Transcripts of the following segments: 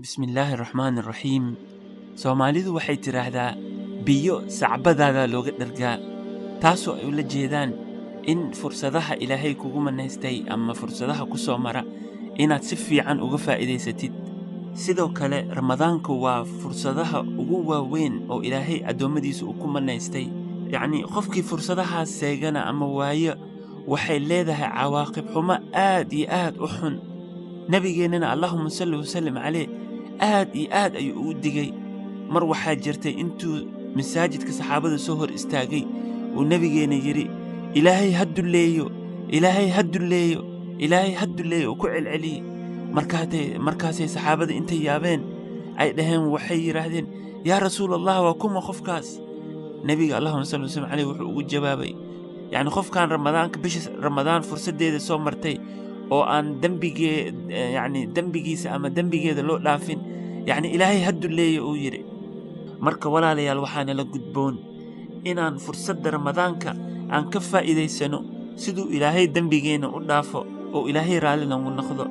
Bismillaahi Raxmaani Raxiim. Soomaalidu waxay tiraahdaa biyo sacbadaada looga dhargaa, taasoo ay ula jeedaan in fursadaha Ilaahay kugu manaystay ama fursadaha ku soo mara inaad si fiican uga faa'iidaysatid. Sidoo kale, Ramadaanku waa fursadaha ugu waaweyn oo Ilaahay addoommadiisa uu ku manaystay. Yacni qofkii fursadahaas seegana ama waayo waxay leedahay cawaaqib xumo aad iyo aad u xun. Nabigeennana Allahumma salli wa sallim calayh aad iyo aad ayuu u digay. Mar waxaa jirtay intuu masaajidka saxaabada soo hor istaagay uu nabigeena yidhi ilaahay ha dulleeyo, ilaahay ha dulleeyo, ilaahay ha dulleeyo uu ku celceliyey. Markaasay saxaabada intay yaabeen ay dhaheen waxay yidhaahdeen yaa rasuulallah waa kuma qofkaas. Nabiga Allahumma salli wa sallim calayh wuxuu ugu jawaabay yacni qofkan bisha Ramadaan fursadeeda soo martay oo aan dembigiisa ama dembigeeda loo dhaafin yacni ilaahay ha dulleeyo uu yidhi. Marka walaalayaal waxaana la gudboon inaan fursadda Ramadaanka aan ka faa'iidaysano siduu ilaahay dembigeenna u dhaafo oo ilaahay raalli nagu noqdo.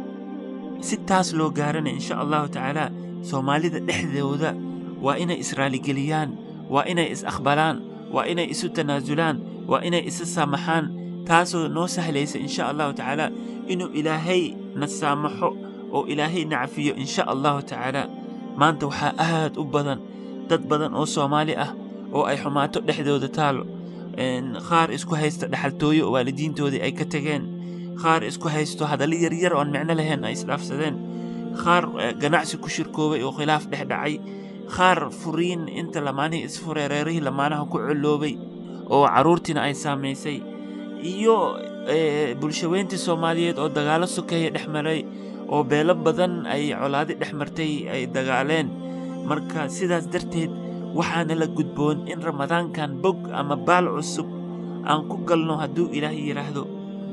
Si taas loo gaarana insha Allahu tacaala Soomaalida dhexdooda waa inay israaligeliyaan, waa inay is-aqbalaan, waa inay isu tanaasulaan, waa inay isa saamaxaan, taasoo noo sahlaysa insha Allahu tacaala inuu ilaahay na saamaxo oo ilaahay na cafiyo insha Allahu tacaala. Maanta waxaa aad u badan dad badan oo Soomaali ah oo ay xumaato dhexdooda taalo, qaar isku haysta dhaxaltooyo oo waalidiintoodii ay ka tageen, qaar isku haysto hadallo yaryar oo aan micno lahayn ay isdhaafsadeen, qaar ganacsi ku shirkoobay oo khilaaf dhex dhacay, qaar furiin inta lamaanihii isfureereerihii lamaanaha ku coloobay oo carruurtiina ay saamaysay, iyo bulshaweyntii Soomaaliyeed oo dagaalo sokeeye dhex maray oo beelo badan ay colaadi dhex martay ay dagaaleen. Marka sidaas darteed waxaana la gudboon in Ramadaankan bog ama baal cusub aan ku galno hadduu Ilaahay yidhaahdo.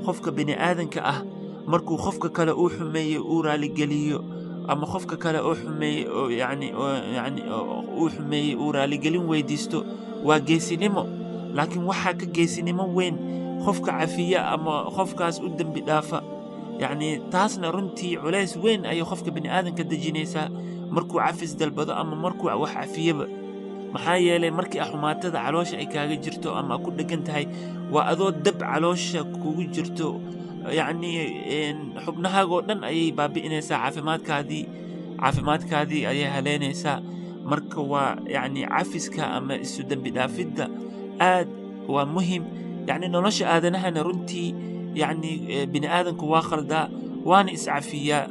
Qofka bini'aadanka ah markuu qofka kale uu xumeeyo uu raaligeliyo ama qofka kale uu xumeeyey uu raaligelin weydiisto waa geesinimo. Laakiin waxaa ka geesinimo weyn qofka cafiya ama qofkaas u dembi dhaafa. yacni taasna runtii culays weyn ayay qofka bini'aadanka dejinaysaa markuu cafis dalbado ama markuu wax cafiyaba. maxaa yeelay markii xumaatada caloosha ay kaaga jirto ama ku dhegan tahay waa adoo dab caloosha kugu jirto, yacni xubnahaagoo dhan ayay baabi'inaysaa, caafimaadkaadii ayay haleynaysaa. marka waa yacni cafiska ama isu dembi dhaafidda aad waa muhim. yacni nolosha aadanahana runtii yacni bini'aadanku waa khaldaa waana iscafiyaa.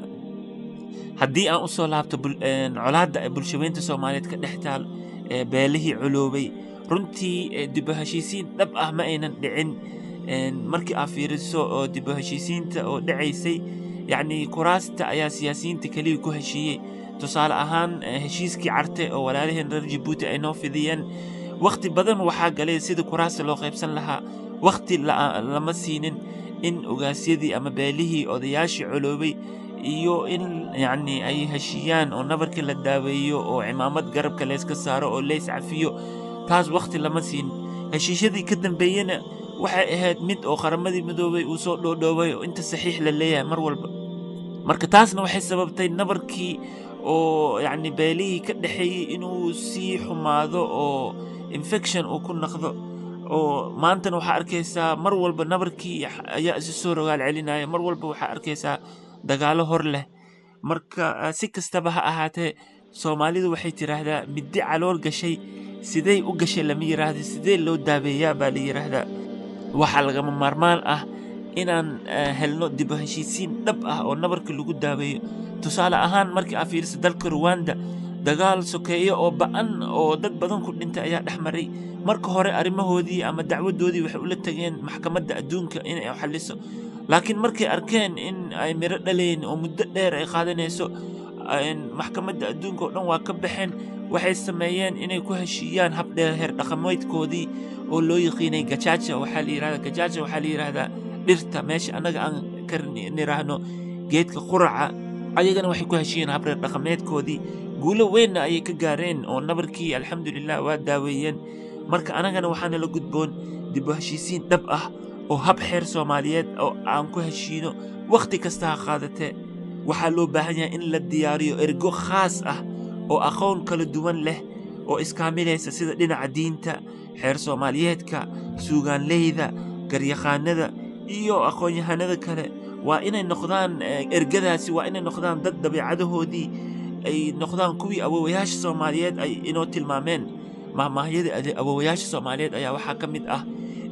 haddii aan u soo laabto colaadda bulshaweynta Soomaaliyeed ka dhex taal beelihii coloobay, runtii dib u heshiisiin dhab ah ma aynan dhicin. markii aad fiiriso oo dib u heshiisiinta oo dhacaysay yacni kuraasta ayaa siyaasiyiinta keliya ku heshiiyey. tusaale ahaan heshiiskii Carte oo walaalaheen reer Jabuuti ay noo fidiyeen, waqti badan waxaa galay sida kuraasta loo qaybsan lahaa, waqti lama siinin in ogaasyadii ama beelihii odayaashii coloobay iyo in yacni ay heshiiyaan oo nabarkii la daaweeyo oo cimaamad garabka layska saaro oo lays cafiyo. taas waqti lama siin. heshiisyadii ka dambeeyena waxay ahayd mid oo qaramadii midoobay uu soo dhoodhoobay oo inta saxiix la leeyahay mar walba. marka taasna waxay sababtay nabarkii oo yacni beelihii ka dhexeeyey inuu sii xumaado oo infection uu ku noqdo. oo maantana waxaa arkaysaa mar walba nabarkii ayaa isu soo rogaal celinaya, mar walba waxaa arkaysaa dagaalo hor leh. marka si kastaba ha ahaatee Soomaalidu waxay tiraahdaa middi calool gashay sidee u gashay lama yiraahdo, sidee loo daaweeyaa baa la yiraahdaa. waxaa lagama maarmaan ah inaan helno dib u heshiisiin dhab ah oo nabarka lagu daaweeyo. tusaale ahaan markii aad fiiriso dalka Rwanda, dagaal sokeeye oo ba'an oo dad badan ku dhintay ayaa dhex maray. marka hore arrimahoodii ama dacwadoodii waxay ula tageen maxkamadda adduunka inay xalliso, laakiin markay arkeen in ay miro dhaleen oo muddo dheer ay qaadanayso, maxkamadda adduunka oo dhan waa ka baxeen. waxay sameeyeen inay ku heshiiyaan hab heer dhaqameedkoodii oo loo yaqiinay Gacaca. waxaa la yidhaahdaa dhirta meesha annaga aan ka niraahno geedka quraca. ayagana waxay ku heshiiyeen hab reer dhaqameedkoodii, guulo weynna ayay ka gaareen oo nabarkii alxamdulillah waa daaweeyeen. marka anagana waxaana la gudboon dib u heshiisiin dhab ah oo hab xeer Soomaaliyeed oo aan ku heshiino waqti kasta ha qaadatee. waxaa loo baahan yahay in la diyaariyo ergo khaas ah oo aqoon kala duwan leh oo iskaamilaysa sida dhinaca diinta, xeer Soomaaliyeedka, suugaanleyda, garyaqaanada iyo aqoon-yahanada kale. waa inay noqdaan ergadaasi waa inay noqdaan dad dabeecadahoodii ay noqdaan kuwii awoowayaasha Soomaaliyeed ay inoo tilmaameen. mahmaahyada awoowayaasha Soomaaliyeed ayaa waxaa ka mid ah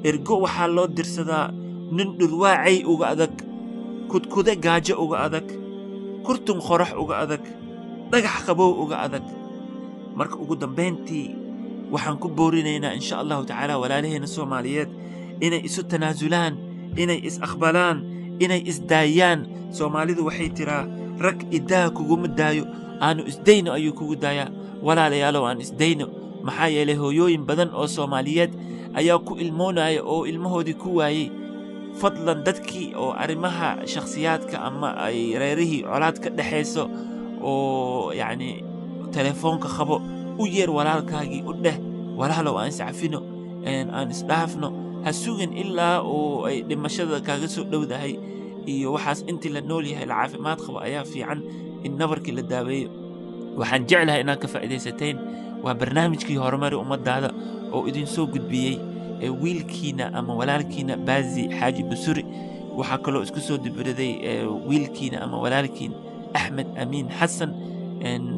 ergo waxaa loo dirsadaa nin dhurwaacay uga adag, kudkude gaajo uga adag, kurtun qorax uga adag, dhagax qabow uga adag. marka ugu dambayntii waxaan ku boorinaynaa insha allahu tacaala walaalaheena Soomaaliyeed inay isu tanaasulaan, inay is aqbalaan, inay isdaayaan. Soomaalidu waxay tiraa rag idaa kuguma daayo, aanu isdayno ayuu kugu daayaa. walaalayaalow aan isdayno, maxaa yeelay hooyooyin badan oo Soomaaliyeed ayaa ku ilmoonaya oo ilmahoodii ku waayey. fadlan dadkii oo arrimaha shakhsiyaadka ama ay reerihii colaad ka dhexayso oo yacni telefoonka qabo u yeer walaalkaagii u dheh walaalow aan iscafino, aan isdhaafno. ha sugin ilaa oo ay dhimashada kaaga soo dhowdahay iyo waxaas. intii la nool yahay la caafimaad qabo ayaa fiican in nabarkii la daaweeyo. waxaan jeclahay inaad ka faa'iidaysateen. waa barnaamijkii Horumari Ummadaada oo idin soo gudbiyey wiilkiina ama walaalkiina Baazi Xaaji Busuri. waxaa kaloo isku soo dibiraday wiilkiina ama walaalkiin Axmed Amiin Xasan.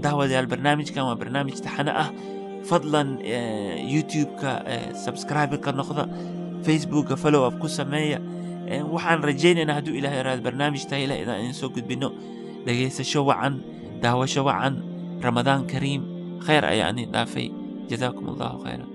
daawadayaal, barnaamijkan waa barnaamij taxane ah. fadlan YouTube-ka subscribe ka noqda, Facebook-ka follow up ku sameeya. waxaan rajaynaynaa hadduu ilaahay yaraado barnaamij tahay ilaa inaan idin soo gudbino. dhageysasho wacan, daawasho wacan. Ramadaan Kariim. khayr ayaa idin dhaafay. jazaakum allahu khayran.